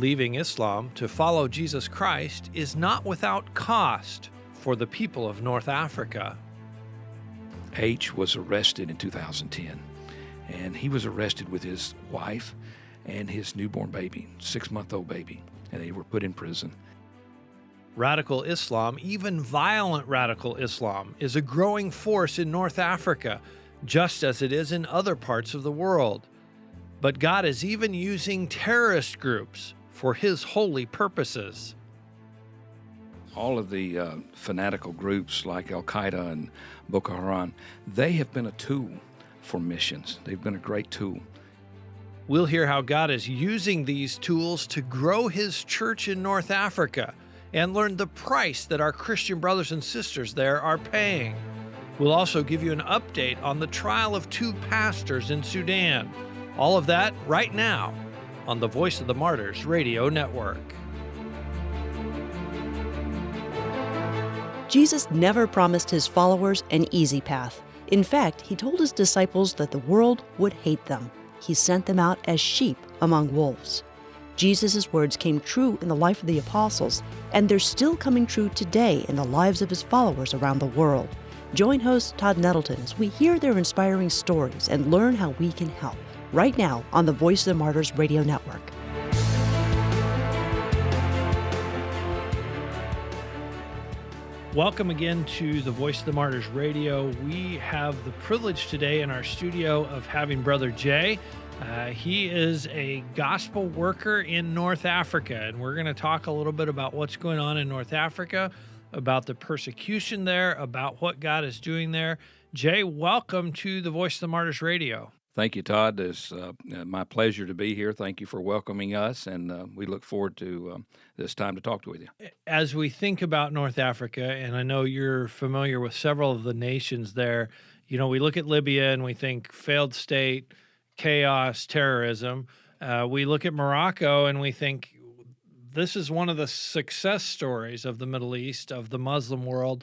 Leaving Islam to follow Jesus Christ is not without cost for the people of North Africa. H was arrested in 2010, and he was arrested with his wife and his newborn baby, 6-month-old baby, and they were put in prison. Radical Islam, even violent radical Islam, is a growing force in North Africa, just as it is in other parts of the world. But God is even using terrorist groups for His holy purposes. All of the fanatical groups like Al-Qaeda and Boko Haram, they have been a tool for missions. They've been a great tool. We'll hear how God is using these tools to grow His church in North Africa and learn the price that our Christian brothers and sisters there are paying. We'll also give you an update on the trial of 2 pastors in Sudan. All of that right now on the Voice of the Martyrs Radio Network. Jesus never promised His followers an easy path. In fact, He told His disciples that the world would hate them. He sent them out as sheep among wolves. Jesus' words came true in the life of the apostles, and they're still coming true today in the lives of His followers around the world. Join host Todd Nettleton as we hear their inspiring stories and learn how we can help, right now on the Voice of the Martyrs Radio Network. Welcome again to the Voice of the Martyrs Radio. We have the privilege today in our studio of having Brother Jay. He is a gospel worker in North Africa, and we're going to talk a little bit about what's going on in North Africa, about the persecution there, about what God is doing there. Jay, welcome to the Voice of the Martyrs Radio. Thank you, Todd. It's my pleasure to be here. Thank you for welcoming us, and we look forward to this time to talk with you. As we think about North Africa, and I know you're familiar with several of the nations there, you know, we look at Libya and we think failed state, chaos, terrorism. We look at Morocco and we think this is one of the success stories of the Middle East, of the Muslim world.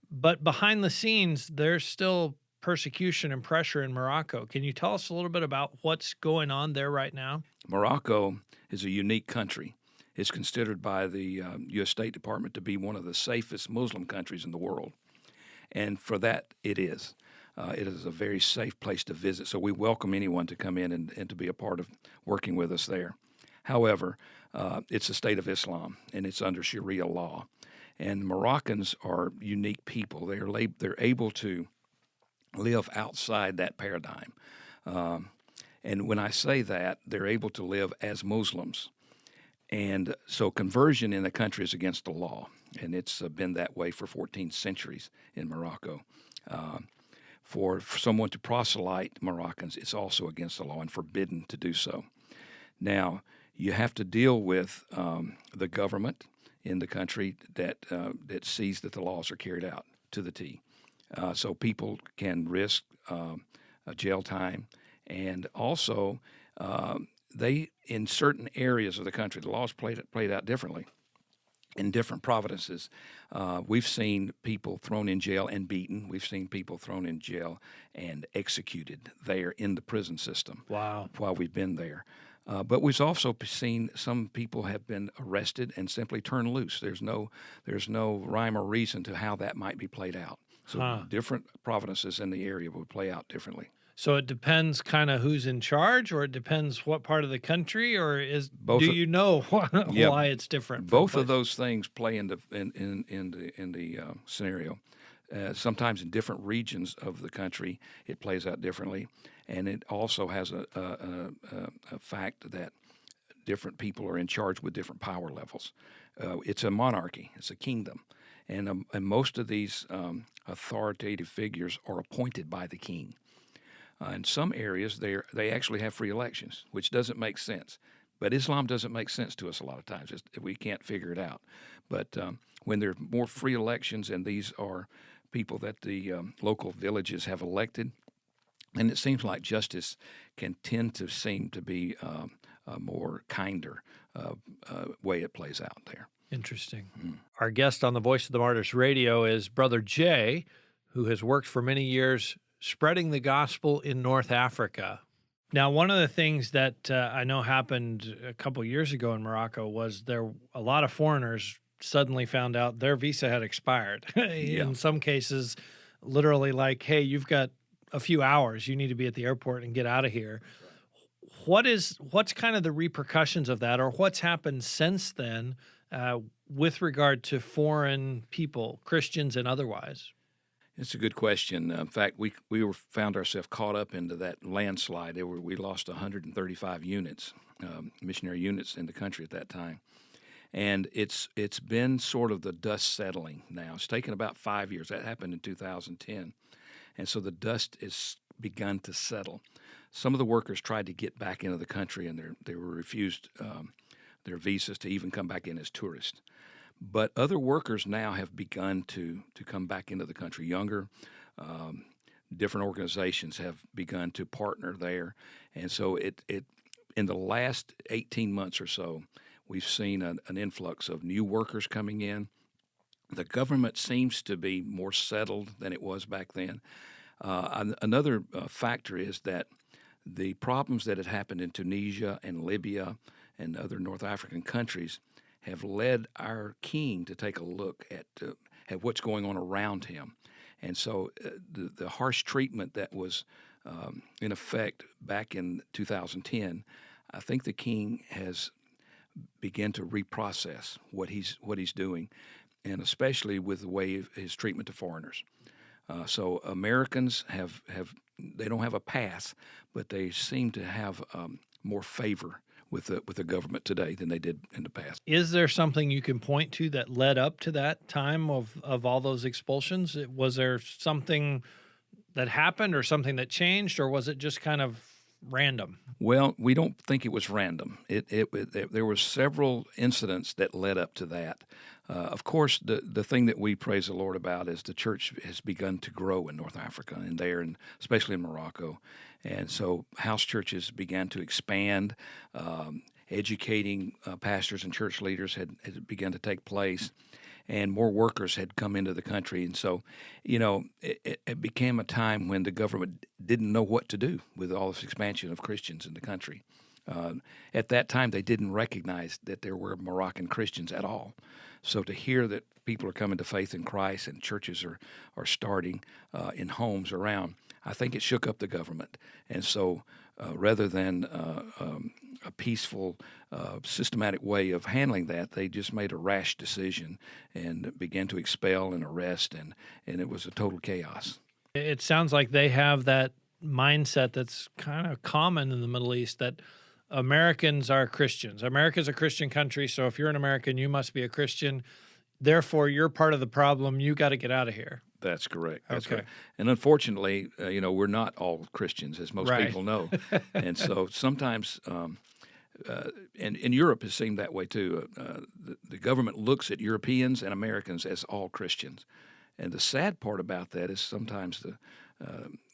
But behind the scenes, there's still persecution and pressure in Morocco. Can you tell us a little bit about what's going on there right now? Morocco is a unique country. It's considered by the U.S. State Department to be one of the safest Muslim countries in the world. And for that, it is. It is a very safe place to visit, so we welcome anyone to come in and to be a part of working with us there. However, it's a state of Islam, and it's under Sharia law. And Moroccans are unique people. They're able to live outside that paradigm. And when I say that, they're able to live as Muslims. And so conversion in the country is against the law, and it's been that way for 14 centuries in Morocco. For someone to proselyte Moroccans, it's also against the law and forbidden to do so. Now, you have to deal with the government in the country that sees that the laws are carried out to the T. So people can risk jail time, and also they, in certain areas of the country, the laws played out differently. In different provinces, we've seen people thrown in jail and beaten. We've seen people thrown in jail and executed there in the prison system. Wow! While we've been there. But we've also seen some people have been arrested and simply turned loose. There's no rhyme or reason to how that might be played out. So different provinces in the area would play out differently. So it depends kind of who's in charge, or it depends what part of the country, or you know why it's different? Both of those things play in the scenario. Sometimes in different regions of the country, it plays out differently, and it also has a fact that different people are in charge with different power levels. It's a monarchy. It's a kingdom. And most of these authoritative figures are appointed by the king. In some areas, they actually have free elections, which doesn't make sense. But Islam doesn't make sense to us a lot of times. We can't figure it out. But when there are more free elections, and these are people that the local villages have elected, and it seems like justice can tend to seem to be a more kinder way it plays out there. Interesting. Our guest on the Voice of the Martyrs Radio is Brother Jay, who has worked for many years spreading the gospel in North Africa. Now, one of the things that I know happened a couple years ago in Morocco was a lot of foreigners suddenly found out their visa had expired. Yeah. In some cases, literally like, hey, you've got a few hours. You need to be at the airport and get out of here. What's kind of the repercussions of that, or what's happened since then with regard to foreign people, Christians and otherwise? It's a good question. In fact, found ourselves caught up into that landslide. We lost 135 units, missionary units in the country at that time. And it's been sort of the dust settling now. It's taken about 5 years. That happened in 2010. And so the dust has begun to settle. Some of the workers tried to get back into the country, and they were refused their visas to even come back in as tourists. But other workers now have begun to come back into the country. Younger, different organizations have begun to partner there. And so it in the last 18 months or so, we've seen an influx of new workers coming in. The government seems to be more settled than it was back then. Another factor is that the problems that had happened in Tunisia and Libya and other North African countries have led our king to take a look at what's going on around him. And so the harsh treatment that was in effect back in 2010, I think the king has begun to reprocess what he's doing, and especially with the way of his treatment to foreigners. So Americans they don't have a pass, but they seem to have more favor with the government today than they did in the past. Is there something you can point to that led up to that time of all those expulsions? Was there something that happened or something that changed, or was it just kind of random? Well, we don't think it was random. There were several incidents that led up to that. Of course, the thing that we praise the Lord about is the church has begun to grow in North Africa and especially in Morocco. And so house churches began to expand. Educating pastors and church leaders had begun to take place, and more workers had come into the country. And so, it became a time when the government didn't know what to do with all this expansion of Christians in the country. At that time, they didn't recognize that there were Moroccan Christians at all. So to hear that people are coming to faith in Christ and churches are starting in homes around, I think it shook up the government. And so rather than a peaceful, systematic way of handling that, they just made a rash decision and began to expel and arrest, and it was a total chaos. It sounds like they have that mindset that's kind of common in the Middle East, that Americans are Christians. America's a Christian country, so if you're an American, you must be a Christian. Therefore, you're part of the problem. You got to get out of here. That's correct. That's Okay. correct. And unfortunately, we're not all Christians, as most Right. people know. And so sometimes, and Europe has seemed that way too. The government looks at Europeans and Americans as all Christians. And the sad part about that is sometimes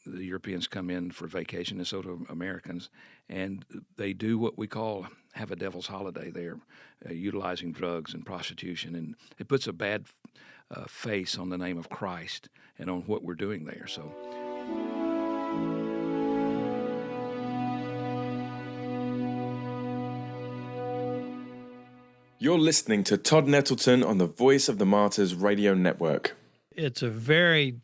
the Europeans come in for vacation, and so do Americans, and they do what we call have a devil's holiday there, utilizing drugs and prostitution, and it puts a bad face on the name of Christ and on what we're doing there. So. You're listening to Todd Nettleton on the Voice of the Martyrs Radio Network. It's a very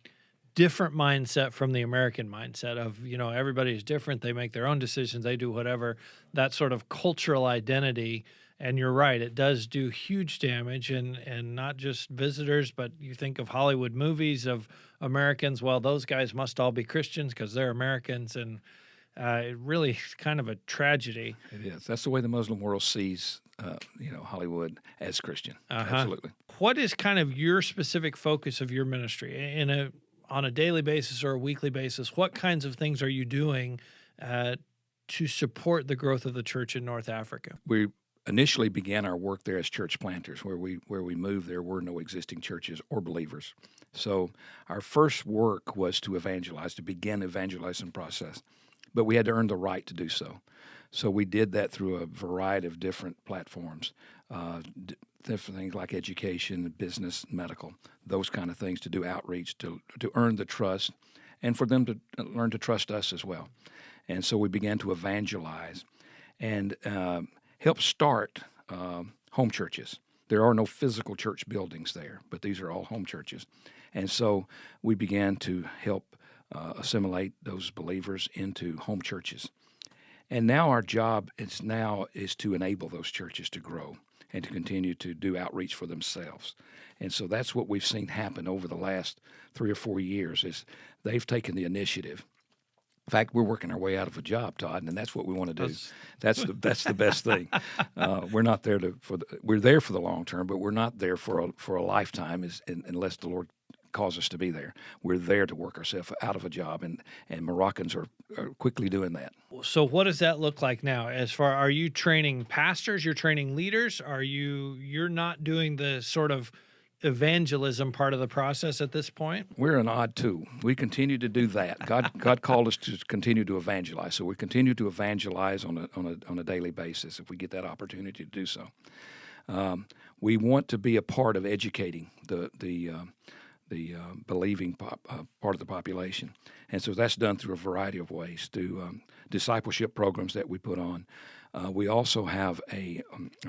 different mindset from the American mindset of, everybody's different. They make their own decisions. They do whatever. That sort of cultural identity. And you're right, it does do huge damage, and not just visitors, but you think of Hollywood movies of Americans. Well, those guys must all be Christians because they're Americans, and it really is kind of a tragedy. It is. That's the way the Muslim world sees, Hollywood as Christian. Uh-huh. Absolutely. What is kind of your specific focus of your ministry on a daily basis or a weekly basis? What kinds of things are you doing to support the growth of the church in North Africa? We initially began our work there as church planters. Where we moved, there were no existing churches or believers. So our first work was to evangelize, to begin evangelizing process. But we had to earn the right to do so. So we did that through a variety of different platforms, different things like education, business, medical, those kind of things, to do outreach, to earn the trust, and for them to learn to trust us as well. And so we began to evangelize and help start home churches. There are no physical church buildings there, but these are all home churches. And so we began to help assimilate those believers into home churches. And now our job is to enable those churches to grow and to continue to do outreach for themselves. And so that's what we've seen happen over the last 3 or 4 years is they've taken the initiative. In fact, we're working our way out of a job, Todd, and that's what we want to do. That's the best thing. We're not there we're there for the long term, but we're not there for a lifetime unless the Lord calls us to be there. We're there to work ourselves out of a job, and Moroccans are quickly doing that. So what does that look like now? Are you training pastors? You're training leaders? You're not doing the sort of evangelism part of the process at this point? We're an odd two. We continue to do that. God called us to continue to evangelize, so we continue to evangelize on a daily basis if we get that opportunity to do so. We want to be a part of educating the believing part of the population, and so that's done through a variety of ways, through discipleship programs that we put on. We also have a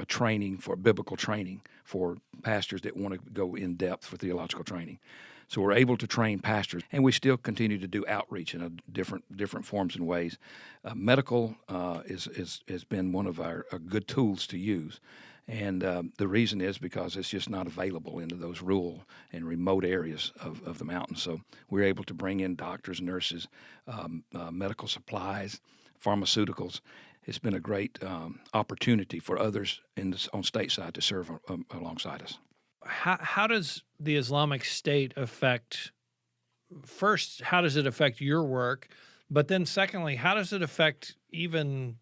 training for biblical training for pastors that want to go in depth for theological training. So we're able to train pastors, and we still continue to do outreach in different forms and ways. Medical has been one of our good tools to use, and the reason is because it's just not available into those rural and remote areas of the mountains. So we're able to bring in doctors, nurses, medical supplies, pharmaceuticals. It's been a great opportunity for others on stateside to serve alongside us. How does the Islamic State affect, first, how does it affect your work? But then secondly, how does it affect even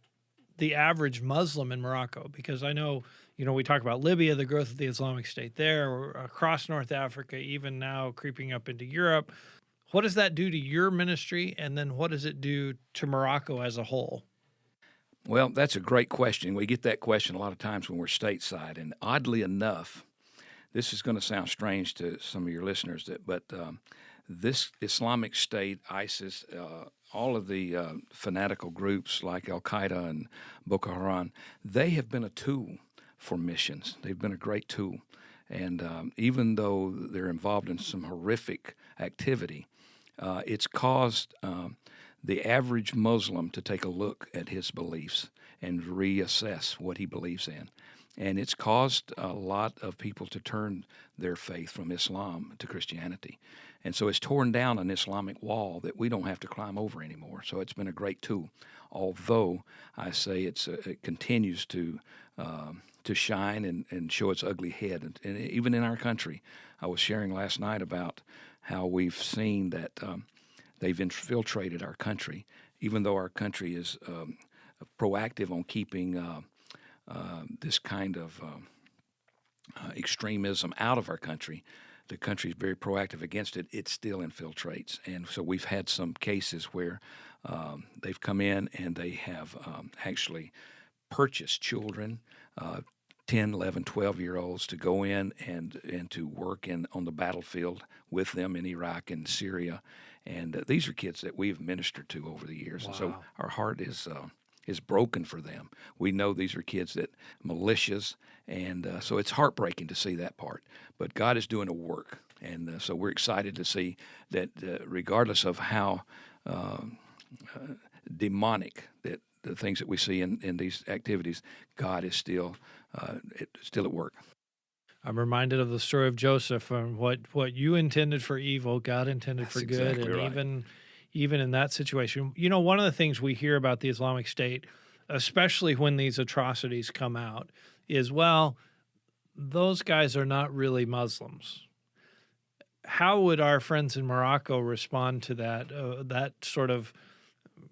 the average Muslim in Morocco? Because I know, we talk about Libya, the growth of the Islamic State there, or across North Africa, even now creeping up into Europe. What does that do to your ministry? And then what does it do to Morocco as a whole? Well, that's a great question. We get that question a lot of times when we're stateside. And oddly enough, this is going to sound strange to some of your listeners, but this Islamic State, ISIS, all of the fanatical groups like Al-Qaeda and Boko Haram, they have been a tool for missions. They've been a great tool. And even though they're involved in some horrific activity, it's caused the average Muslim to take a look at his beliefs and reassess what he believes in. And it's caused a lot of people to turn their faith from Islam to Christianity. And so it's torn down an Islamic wall that we don't have to climb over anymore. So it's been a great tool, although I say it continues to shine and show its ugly head. And even in our country, I was sharing last night about how we've seen that they've infiltrated our country, even though our country is proactive on keeping this kind of extremism out of our country. The country is very proactive against it. It still infiltrates. And so we've had some cases where they've come in and they have actually purchased children, 10, 11, 12-year-olds, to go in and to work on the battlefield with them in Iraq and Syria. And these are kids that we've ministered to over the years. Wow. And so our heart is broken for them. We know these are kids that militias, and so it's heartbreaking to see that part. But God is doing a work, and so we're excited to see that regardless of how demonic that the things that we see in these activities, God is still at work. I'm reminded of the story of Joseph and what you intended for evil, God intended That's for good, exactly and right. Even in that situation, one of the things we hear about the Islamic State, especially when these atrocities come out, is, well, those guys are not really Muslims. How would our friends in Morocco respond to that sort of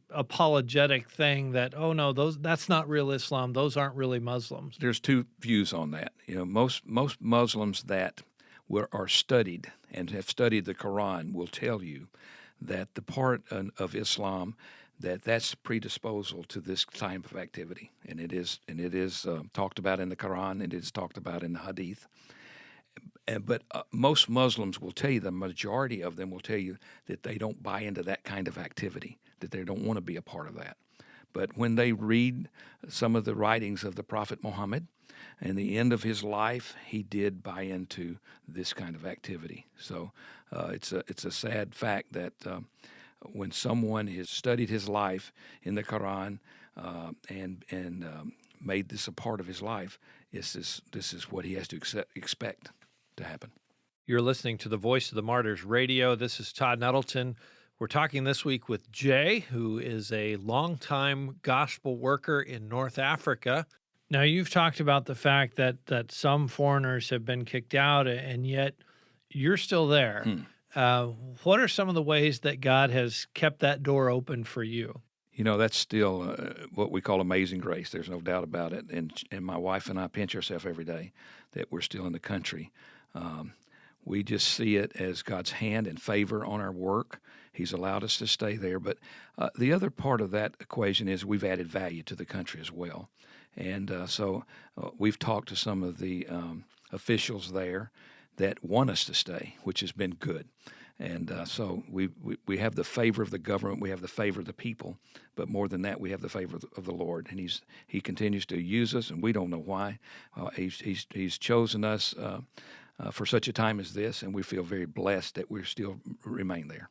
apologetic thing that, oh no, that's not real Islam, those aren't really Muslims? There's two views on that. Most Muslims that are studied and have studied the Quran will tell you that the part of Islam that's predisposal to this type of activity, and it is talked about in the Quran, and it is talked about in the Hadith. But most Muslims will tell you, the majority of them will tell you that they don't buy into that kind of activity, that they don't want to be a part of that. But when they read some of the writings of the Prophet Muhammad, and the end of his life, he did buy into this kind of activity. So it's a sad fact that when someone has studied his life in the Quran and made this a part of his life, this is what he has to expect to happen. You're listening to the Voice of the Martyrs Radio. This is Todd Nettleton. We're talking this week with Jay, who is a longtime gospel worker in North Africa. Now, you've talked about the fact that some foreigners have been kicked out, and yet you're still there. What are some of the ways that God has kept that door open for you? You know, that's still what we call amazing grace. There's no doubt about it. And my wife and I pinch ourselves every day that we're still in the country. We just see it as God's hand and favor on our work. He's allowed us to stay there. But the other part of that equation is we've added value to the country as well. And so we've talked to some of the officials there that want us to stay, which has been good. And so we have the favor of the government, we have the favor of the people, but more than that, we have the favor of the Lord. And He continues to use us, and we don't know why. He's chosen us for such a time as this, and we feel very blessed that we still remain there.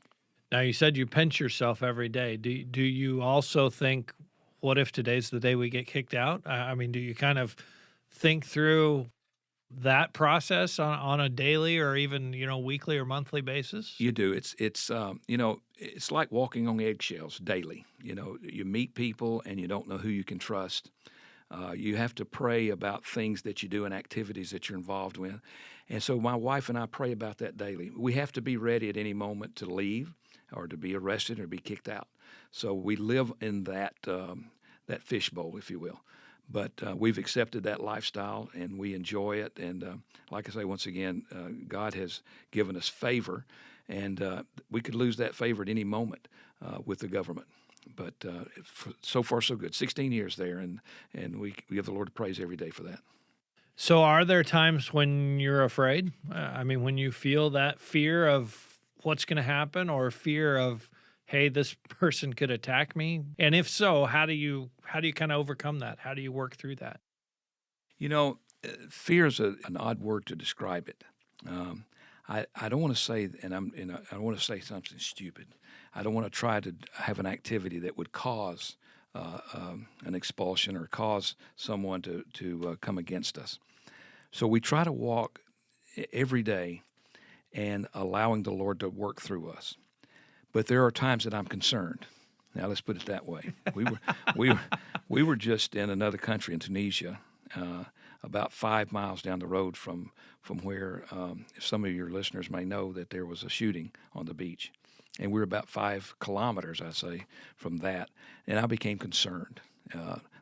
Now, you said you pinch yourself every day. Do you also think, what if today's the day we get kicked out? I mean, do you kind of think through that process on a daily or even, weekly or monthly basis? You do. It's it's like walking on eggshells daily. You meet people and you don't know who you can trust. You have to pray about things that you do and activities that you're involved with. And so my wife and I pray about that daily. We have to be ready at any moment to leave or to be arrested or be kicked out. So we live in that fishbowl, if you will. But we've accepted that lifestyle, and we enjoy it. And like I say, once again, God has given us favor, and we could lose that favor at any moment with the government. But so far, so good. 16 years there, and we give the Lord praise every day for that. So are there times when you're afraid? When you feel that fear of what's going to happen, or fear of, hey, this person could attack me? And if so, how do you kind of overcome that? How do you work through that? Fear is an odd word to describe it. I don't want to say, I don't want to say something stupid. I don't want to try to have an activity that would cause an expulsion or cause someone to come against us. So we try to walk every day and allowing the Lord to work through us. But there are times that I'm concerned. Now, let's put it that way. We were just in another country, in Tunisia, about 5 miles down the road from where, if some of your listeners may know, that there was a shooting on the beach. And we were about 5 kilometers, I say, from that. And I became concerned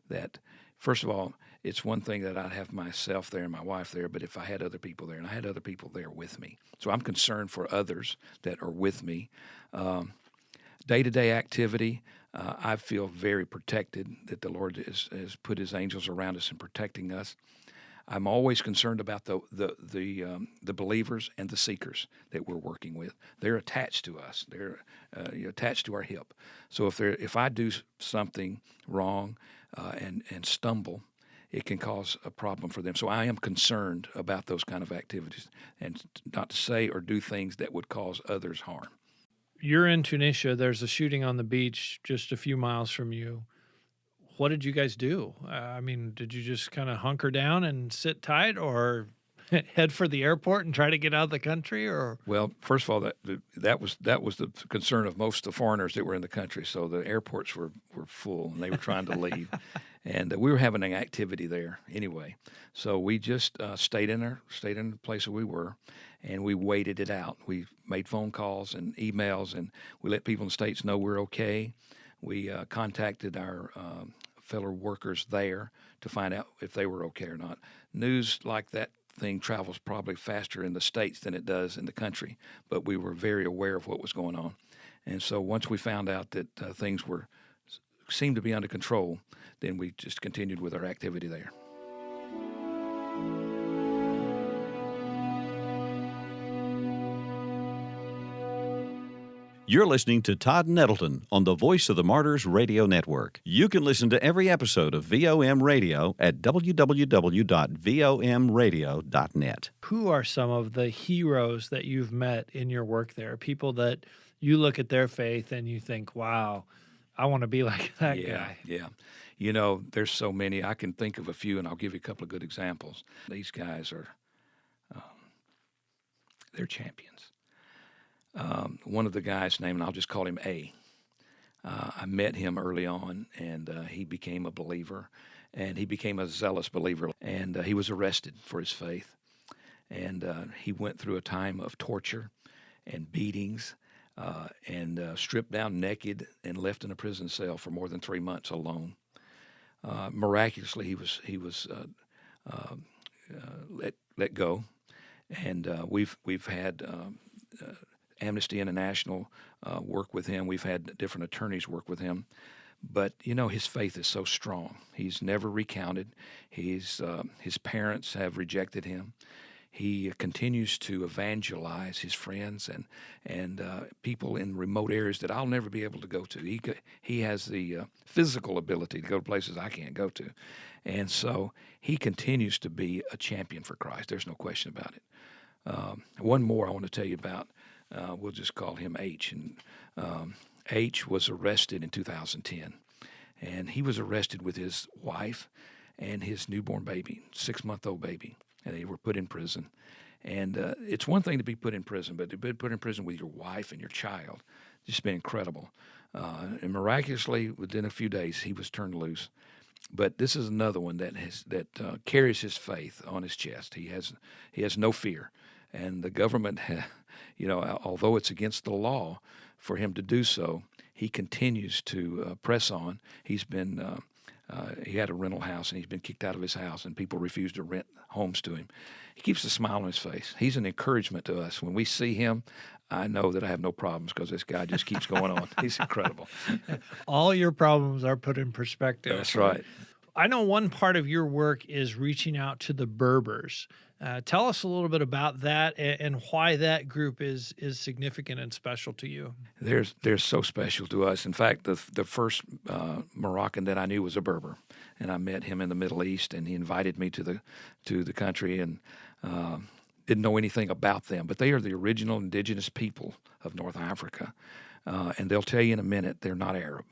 that, first of all, it's one thing that I'd have myself there and my wife there, but if I had other people there, and I had other people there with me. So I'm concerned for others that are with me. Day-to-day activity, I feel very protected that the Lord has put His angels around us and protecting us. I'm always concerned about the believers and the seekers that we're working with. They're attached to us. They're attached to our hip. So if I do something wrong and stumble, it can cause a problem for them. So I am concerned about those kind of activities, and not to say or do things that would cause others harm. You're in Tunisia. There's a shooting on the beach just a few miles from you. What did you guys do? Did you just kind of hunker down and sit tight, or head for the airport and try to get out of the country? Or well, first of all, that was the concern of most of the foreigners that were in the country. So the airports were full, and they were trying to leave, and we were having an activity there anyway. So we just stayed in the place where we were, and we waited it out. We made phone calls and emails, and we let people in the States know we're okay. We contacted our fellow workers there to find out if they were okay or not. News like that thing travels probably faster in the States than it does in the country, but we were very aware of what was going on. And so once we found out that things seemed to be under control, then we just continued with our activity there. You're listening to Todd Nettleton on the Voice of the Martyrs Radio Network. You can listen to every episode of VOM Radio at www.vomradio.net. Who are some of the heroes that you've met in your work there? People that you look at their faith and you think, wow, I want to be like that guy. Yeah. You know, there's so many. I can think of a few, and I'll give you a couple of good examples. These guys are, they're champions. One of the guys' name, and I'll just call him A. I met him early on, and he became a believer, and he became a zealous believer, and he was arrested for his faith, and he went through a time of torture and beatings, and stripped down naked and left in a prison cell for more than 3 months alone. Miraculously, he was let go, and we've had Amnesty International work with him. We've had different attorneys work with him. But, you know, his faith is so strong. He's never recounted. His parents have rejected him. He continues to evangelize his friends and people in remote areas that I'll never be able to go to. He has the physical ability to go to places I can't go to. And so he continues to be a champion for Christ. There's no question about it. One more I want to tell you about. We'll just call him H. And H was arrested in 2010, and he was arrested with his wife and his newborn baby, 6-month-old baby, and they were put in prison. And it's one thing to be put in prison, but to be put in prison with your wife and your child, just been incredible. And miraculously, within a few days, he was turned loose. But this is another one that carries his faith on his chest. He has no fear, and the government, you know, although it's against the law for him to do so, he continues to press on. He's been he had a rental house, and he's been kicked out of his house, and people refuse to rent homes to him. He keeps a smile on his face. He's an encouragement to us. When we see him, I know that I have no problems because this guy just keeps going on. He's incredible. All your problems are put in perspective. That's right. I know one part of your work is reaching out to the Berbers. Tell us a little bit about that and why that group is significant and special to you. They're so special to us. In fact, the first Moroccan that I knew was a Berber, and I met him in the Middle East, and he invited me to the country, and didn't know anything about them. But they are the original indigenous people of North Africa, and they'll tell you in a minute they're not Arab.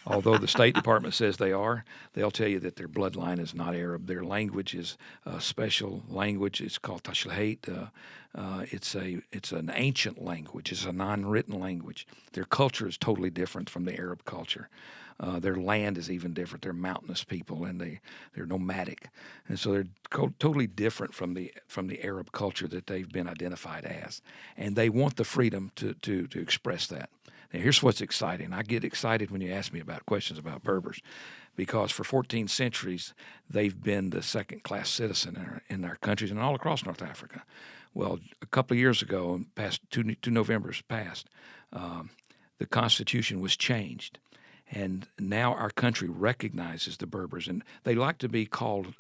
Although the State Department says they are, they'll tell you that their bloodline is not Arab. Their language is a special language. It's called Tashlahate. It's an ancient language. It's a non-written language. Their culture is totally different from the Arab culture. Their land is even different. They're mountainous people, and they're nomadic, and so they're totally different from the Arab culture that they've been identified as. And they want the freedom to express that. Now, here's what's exciting. I get excited when you ask me about questions about Berbers, because for 14 centuries, they've been the second-class citizen in our countries and all across North Africa. Well, a couple of years ago, past two Novembers past, the Constitution was changed. And now our country recognizes the Berbers, and they like to be called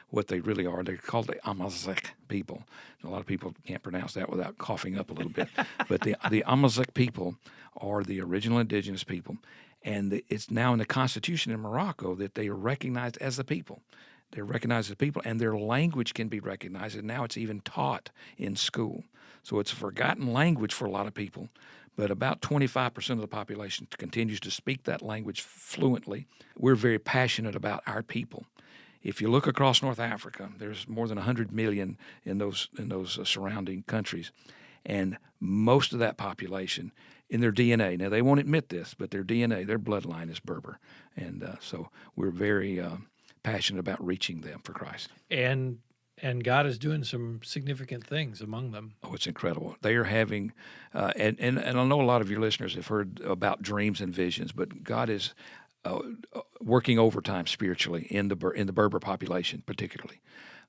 what they really are. They're called the Amazigh people. A lot of people can't pronounce that without coughing up a little bit. But the Amazigh people are the original indigenous people, and it's now in the Constitution in Morocco that they are recognized as the people. They're recognized as people, and their language can be recognized, and now it's even taught in school. So it's a forgotten language for a lot of people. But about 25% of the population continues to speak that language fluently. We're very passionate about our people. If you look across North Africa, there's more than 100 million in those surrounding countries, and most of that population, in their DNA, now they won't admit this, but their DNA, their bloodline is Berber, and so we're very passionate about reaching them for Christ. And God is doing some significant things among them. Oh, it's incredible. They are having, and I know a lot of your listeners have heard about dreams and visions, but God is working overtime spiritually in the Berber population, particularly,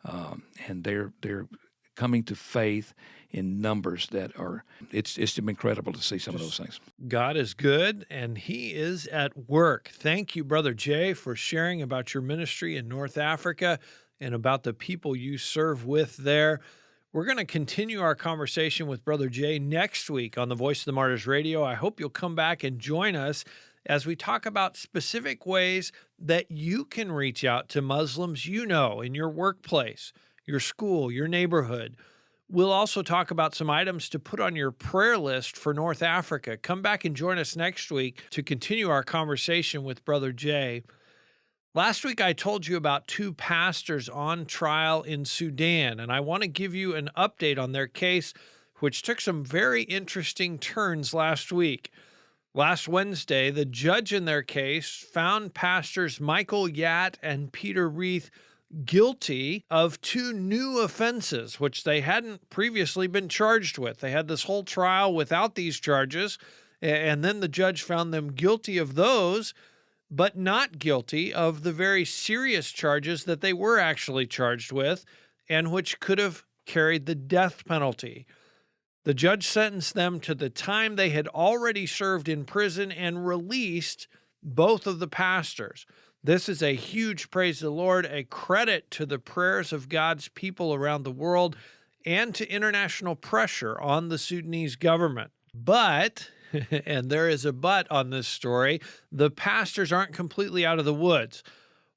and they're coming to faith in numbers that are. It's incredible to see some of those things. God is good, and He is at work. Thank you, Brother Jay, for sharing about your ministry in North Africa and about the people you serve with there. We're going to continue our conversation with Brother Jay next week on the Voice of the Martyrs Radio. I hope you'll come back and join us as we talk about specific ways that you can reach out to Muslims you know in your workplace, your school, your neighborhood. We'll also talk about some items to put on your prayer list for North Africa. Come back and join us next week to continue our conversation with Brother Jay. Last week, I told you about two pastors on trial in Sudan, and I want to give you an update on their case, which took some very interesting turns last week. Last Wednesday, the judge in their case found pastors Michael Yatt and Peter Reith guilty of two new offenses, which they hadn't previously been charged with. They had this whole trial without these charges, and then the judge found them guilty of those, but not guilty of the very serious charges that they were actually charged with and which could have carried the death penalty. The judge sentenced them to the time they had already served in prison and released both of the pastors. This is a huge praise to the Lord, a credit to the prayers of God's people around the world and to international pressure on the Sudanese government. But, and there is a but on this story, the pastors aren't completely out of the woods.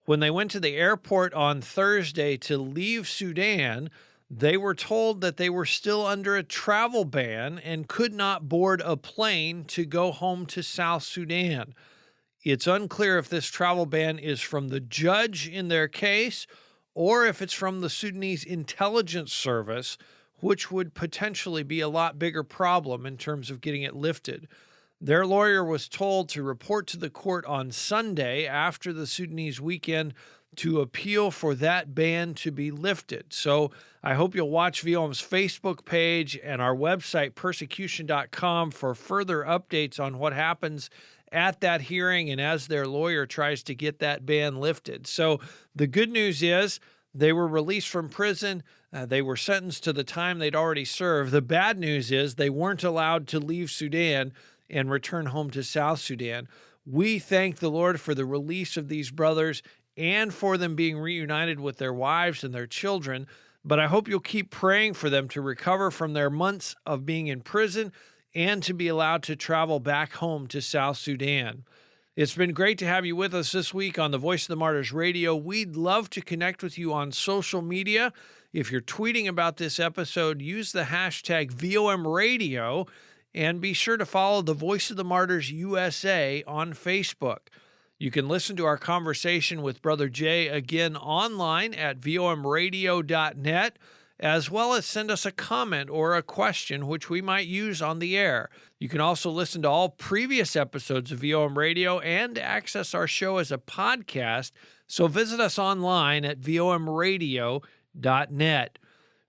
When they went to the airport on Thursday to leave Sudan, they were told that they were still under a travel ban and could not board a plane to go home to South Sudan. It's unclear if this travel ban is from the judge in their case or if it's from the Sudanese intelligence service, which would potentially be a lot bigger problem in terms of getting it lifted. Their lawyer was told to report to the court on Sunday after the Sudanese weekend to appeal for that ban to be lifted. So I hope you'll watch VOM's Facebook page and our website, persecution.com, for further updates on what happens at that hearing and as their lawyer tries to get that ban lifted. So the good news is they were released from prison. They were sentenced to the time they'd already served. The bad news is they weren't allowed to leave Sudan and return home to South Sudan. We thank the Lord for the release of these brothers and for them being reunited with their wives and their children. But I hope you'll keep praying for them to recover from their months of being in prison and to be allowed to travel back home to South Sudan. It's been great to have you with us this week on the Voice of the Martyrs Radio. We'd love to connect with you on social media. If you're tweeting about this episode, use the hashtag VOM Radio and be sure to follow the Voice of the Martyrs USA on Facebook. You can listen to our conversation with Brother Jay again online at vomradio.net, as well as send us a comment or a question which we might use on the air. You can also listen to all previous episodes of VOM Radio and access our show as a podcast, so visit us online at vomradio.net.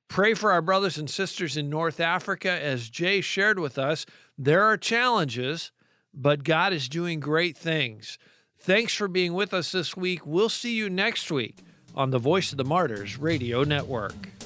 Pray for our brothers and sisters in North Africa. As Jay shared with us, there are challenges, but God is doing great things. Thanks for being with us this week. We'll see you next week on the Voice of the Martyrs Radio Network.